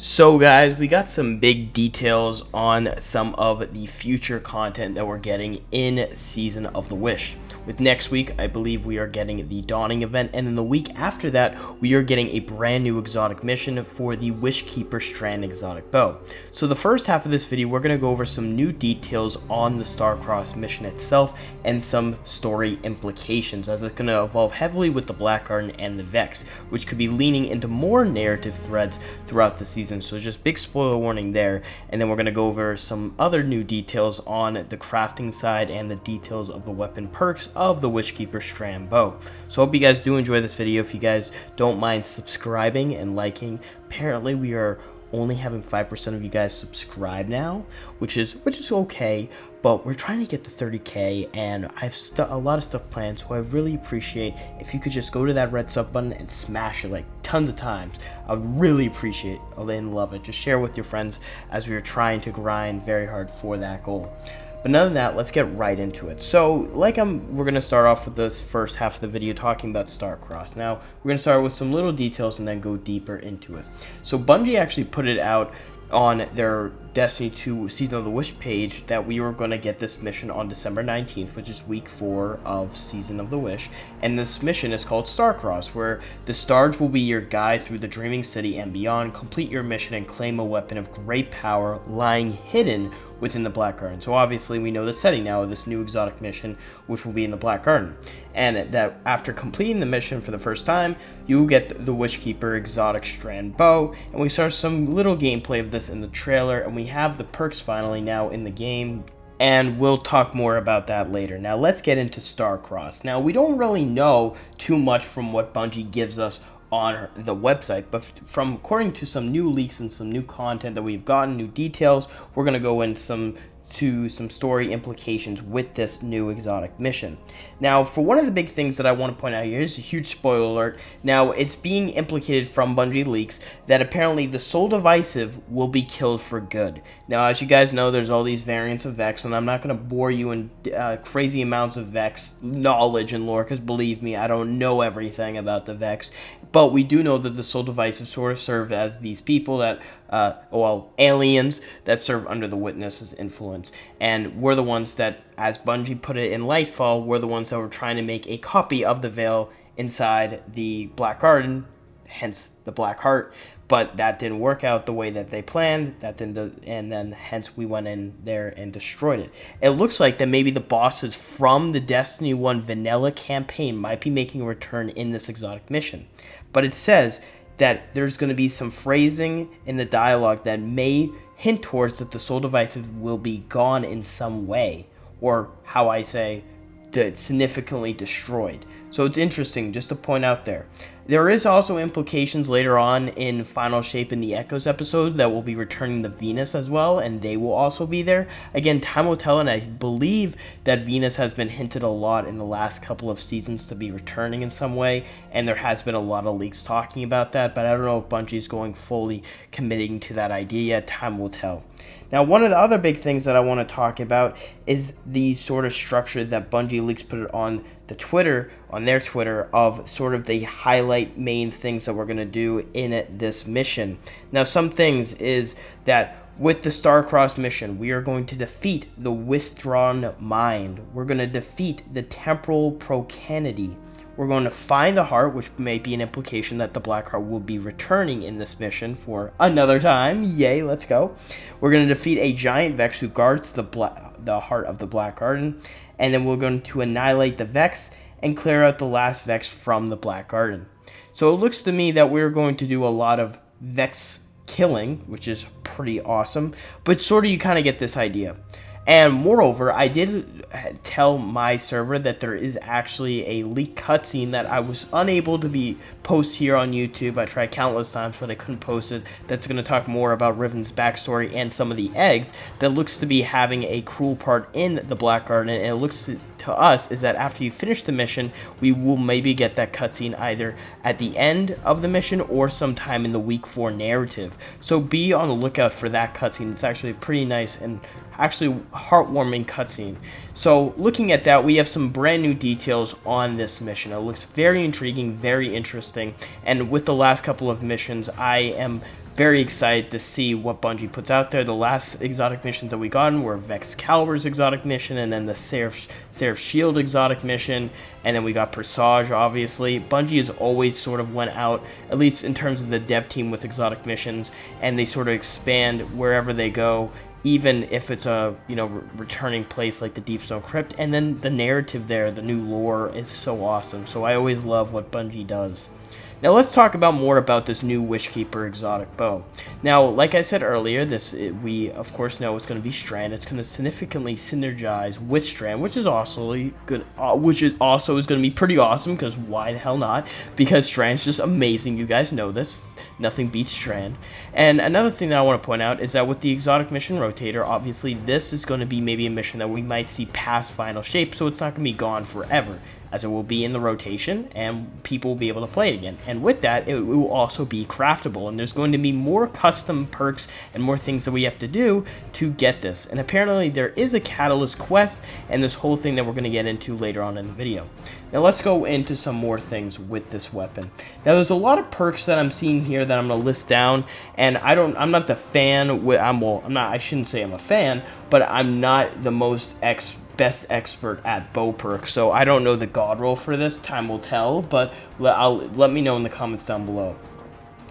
So guys, we got some big details on some of the future content that we're getting in Season of the Wish. With next week, I believe we are getting the Dawning event, and then the week after that, we are getting a brand new exotic mission for the Wishkeeper Strand exotic bow. So the first half of this video, we're going to go over some new details on the Starcrossed mission itself and some story implications, as it's going to evolve heavily with the Black Garden and the Vex, which could be leaning into more narrative threads throughout the season. So just big spoiler warning there, and then we're going to go over some other new details on the crafting side and the details of the weapon perks of the Wishkeeper Strand bow. So hope you guys do enjoy this video. If you guys don't mind subscribing and liking, apparently we are only having 5% of you guys subscribe now, which is okay, but we're trying to get to 30k, and I have a lot of stuff planned, so I really appreciate if you could just go to that red sub button and smash it like tons of times. I would really appreciate it and love it. Just share with your friends as we are trying to grind very hard for that goal. But none of that, let's get right into it. So, we're going to start off with this first half of the video talking about Starcrossed. Now, we're going to start with some little details and then go deeper into it. So, Bungie actually put it out on their Destiny 2 Season of the Wish page that we were going to get this mission on December 19th, which is week 4 of Season of the Wish. And this mission is called Starcrossed, where the stars will be your guide through the Dreaming City and beyond. Complete your mission and claim a weapon of great power lying hidden within the Black Garden. So obviously we know the setting now of this new exotic mission, which will be in the Black Garden. And that after completing the mission for the first time, you will get the Wishkeeper exotic Strand bow. And we saw some little gameplay of this in the trailer, and we have the perks finally now in the game, and we'll talk more about that later. Now let's get into Starcrossed. Now we don't really know too much from what Bungie gives us on the website, but from according to some new leaks and some new content that we've gotten, new details, we're going to go into some story implications with this new exotic mission. Now, for one of the big things that I want to point out here is a huge spoiler alert. Now, it's being implicated from Bungie leaks that apparently the Soul Divisive will be killed for good. Now, as you guys know, there's all these variants of Vex, and I'm not going to bore you in crazy amounts of Vex knowledge and lore, because believe me, I don't know everything about the Vex, but we do know that the Soul Divisive sort of serve as these people that aliens that serve under the Witness's influence, and we're the ones that, as Bungie put it in Lightfall, we're the ones that were trying to make a copy of the Veil inside the Black Garden, hence the Black Heart, but that didn't work out the way that they planned. And then hence we went in there and destroyed it. It looks like that maybe the bosses from the Destiny 1 vanilla campaign might be making a return in this exotic mission, but it says that there's going to be some phrasing in the dialogue that may hint towards that the Soul Divisive will be gone in some way, or how I say, significantly destroyed. So it's interesting just to point out there. There is also implications later on in Final Shape in the Echoes episode that will be returning to Venus as well, and they will also be there. Again, time will tell, and I believe that Venus has been hinted a lot in the last couple of seasons to be returning in some way, and there has been a lot of leaks talking about that, but I don't know if Bungie's going fully committing to that idea yet. Time will tell. Now, one of the other big things that I want to talk about is the sort of structure that Bungie leaks put it on the Twitter, on their Twitter, of sort of the highlight main things that we're going to do in this mission. Now, some things is that with the Starcrossed mission, we are going to defeat the Withdrawn Mind. We're going to defeat the Temporal Procanity. We're going to find the heart, which may be an implication that the Black Heart will be returning in this mission for another time. Yay, let's go. We're going to defeat a giant Vex who guards the heart of the Black Garden. And then we're going to annihilate the Vex and clear out the last Vex from the Black Garden. So it looks to me that we're going to do a lot of Vex killing, which is pretty awesome. But sort of you kind of get this idea. And moreover, I did tell my server that there is actually a leaked cutscene that I was unable to post here on YouTube. I tried countless times, but I couldn't post it. That's going to talk more about Riven's backstory and some of the eggs that looks to be having a cruel part in the Black Garden. And it looks to us is that after you finish the mission, we will maybe get that cutscene either at the end of the mission or sometime in the week 4 narrative. So be on the lookout for that cutscene. It's actually pretty nice and actually heartwarming cutscene. So looking at that, we have some brand new details on this mission. It looks very intriguing, very interesting, and with the last couple of missions, I am very excited to see what Bungie puts out there. The last exotic missions that we gotten were Vex Caliber's exotic mission, and then the Seraph Shield exotic mission, and then we got Presage, obviously. Bungie has always sort of went out, at least in terms of the dev team, with exotic missions, and they sort of expand wherever they go, even if it's a returning place like the Deepstone Crypt. And then the narrative there, the new lore, is so awesome. So I always love what Bungie does. Now let's talk more about this new Wishkeeper exotic bow. Now, like I said earlier, we of course know it's going to be Strand. It's going to significantly synergize with Strand, which is also good. Which is going to be pretty awesome, because why the hell not? Because Strand's just amazing. You guys know this. Nothing beats Strand. And another thing that I want to point out is that with the exotic mission rotator, obviously this is going to be maybe a mission that we might see past final shape, so it's not going to be gone forever, as it will be in the rotation, and people will be able to play it again. And with that, it will also be craftable, and there's going to be more custom perks and more things that we have to do to get this. And apparently there is a catalyst quest, and this whole thing that we're going to get into later on in the video. Now let's go into some more things with this weapon. Now there's a lot of perks that I'm seeing here that I'm going to list down, and I'm not the fan. I shouldn't say I'm a fan, but I'm not the best expert at bow perks, so I don't know the god roll for this. Time will tell, but let me know in the comments down below.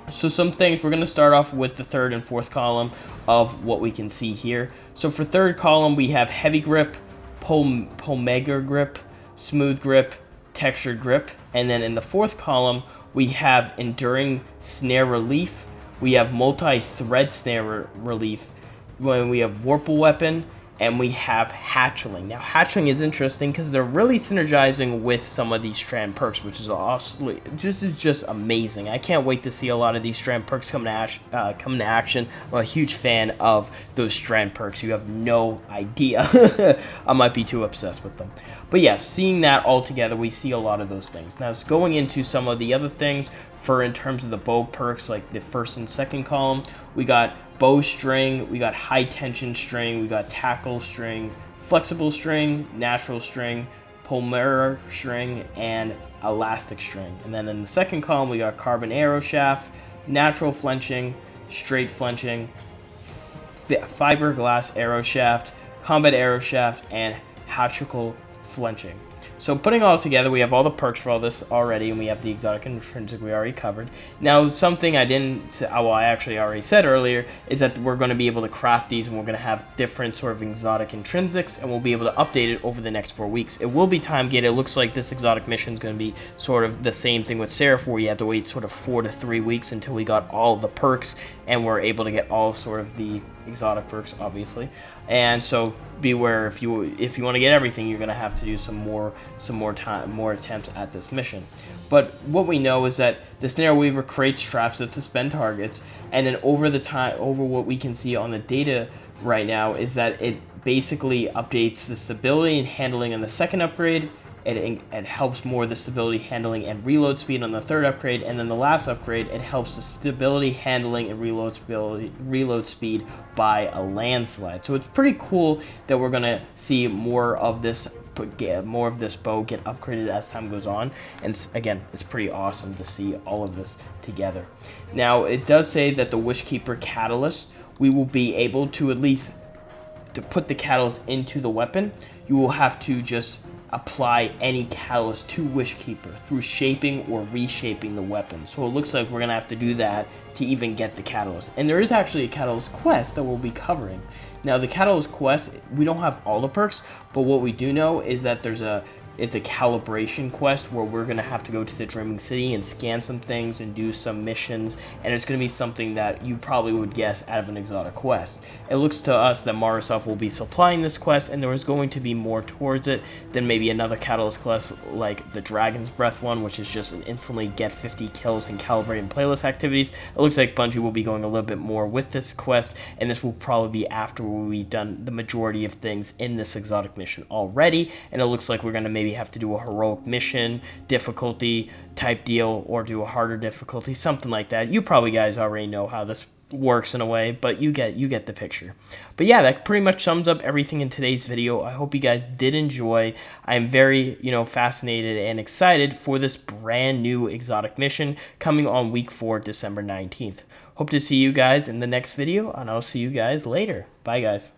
So some things, we're going to start off with the third and fourth column of what we can see here. So for third column, we have heavy grip, pomega grip, smooth grip, textured grip, and then in the fourth column we have enduring snare relief, we have multi-thread snare relief, when we have vorpal weapon, and we have hatchling. Now hatchling is interesting because they're really synergizing with some of these Strand perks, which is awesome. This is just amazing. I can't wait to see a lot of these Strand perks come to action. I'm a huge fan of those Strand perks. You have no idea. I might be too obsessed with them. But yeah, seeing that all together, we see a lot of those things. Now it's going into some of the other things in terms of the bow perks, like the first and second column. We got bowstring, we got high tension string, we got tackle string, flexible string, natural string, polymer string, and elastic string. And then in the second column, we got carbon arrow shaft, natural flinching, straight flinching, fiberglass arrow shaft, combat arrow shaft, and hatchical flinching. So putting all together, we have all the perks for all this already, and we have the exotic and intrinsic we already covered. Now, something I didn't say, well, I actually already said earlier, is that we're going to be able to craft these, and we're going to have different sort of exotic intrinsics, and we'll be able to update it over the next 4 weeks. It will be time gated. It looks like this exotic mission is going to be sort of the same thing with Seraph, where you have to wait sort of 4 to 3 weeks until we got all the perks, and we're able to get all sort of the exotic perks, obviously. And so beware, if you want to get everything, you're going to have to do some more attempts at this mission. But what we know is that the Snare Weaver creates traps that suspend targets, and then over what we can see on the data right now is that it basically updates the stability and handling on the second upgrade. It helps more the stability, handling, and reload speed on the third upgrade, and then the last upgrade, it helps the stability, handling, and reload speed by a landslide. So it's pretty cool that we're gonna see more of this bow get upgraded as time goes on, and again, it's pretty awesome to see all of this together. Now, it does say that the Wishkeeper Catalyst, we will be able to, at least to put the catalyst into the weapon, you will have to just apply any catalyst to Wishkeeper through shaping or reshaping the weapon. So it looks like we're gonna have to do that to even get the catalyst. And there is actually a catalyst quest that we'll be covering. Now the catalyst quest, we don't have all the perks, but what we do know is that it's a calibration quest where we're going to have to go to the Dreaming City and scan some things and do some missions, and it's going to be something that you probably would guess out of an exotic quest. It looks to us that Microsoft will be supplying this quest, and there is going to be more towards it than maybe another catalyst quest like the Dragon's Breath one, which is just an instantly get 50 kills and calibrate and playlist activities. It looks like Bungie will be going a little bit more with this quest, and this will probably be after we've done the majority of things in this exotic mission already, and it looks like we're going to maybe have to do a heroic mission difficulty type deal, or do a harder difficulty, something like that. You probably guys already know how this works in a way, but you get the picture. But yeah, that pretty much sums up everything in today's video. I hope you guys did enjoy. I am very, fascinated and excited for this brand new exotic mission coming on week 4, December 19th. Hope to see you guys in the next video, and I'll see you guys later. Bye, guys.